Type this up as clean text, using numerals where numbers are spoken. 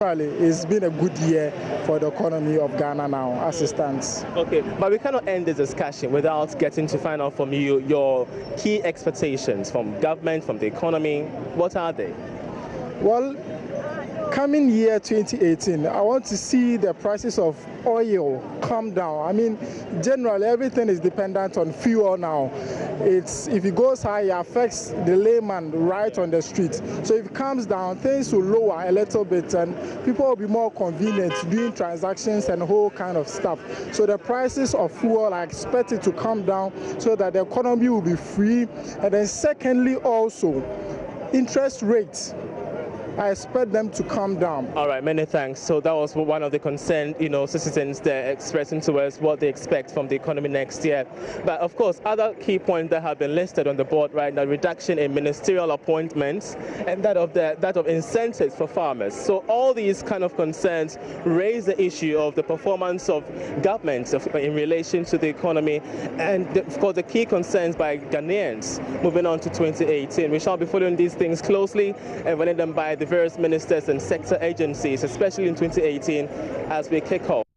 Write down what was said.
It's been a good year for the economy of Ghana now, as it stands. Okay, but we cannot end this discussion without getting to find out from you your key expectations from government, from the economy. What are they? Well, coming year 2018, I want to see the prices of oil come down. I mean, generally, everything is dependent on fuel now. If it goes high, it affects the layman right on the street. So if it comes down, things will lower a little bit and people will be more convenient doing transactions and whole kind of stuff. So the prices of fuel are expected to come down so that the economy will be free. And then secondly, also, interest rates, I expect them to come down. All right, many thanks. So that was one of the concerned, citizens there expressing to us what they expect from the economy next year. But of course, other key points that have been listed on the board right now: reduction in ministerial appointments and that of incentives for farmers. So all these kind of concerns raise the issue of the performance of governments in relation to the economy, and of course the key concerns by Ghanaians moving on to 2018. We shall be following these things closely and running them by the various ministers and sector agencies, especially in 2018, as we kick off.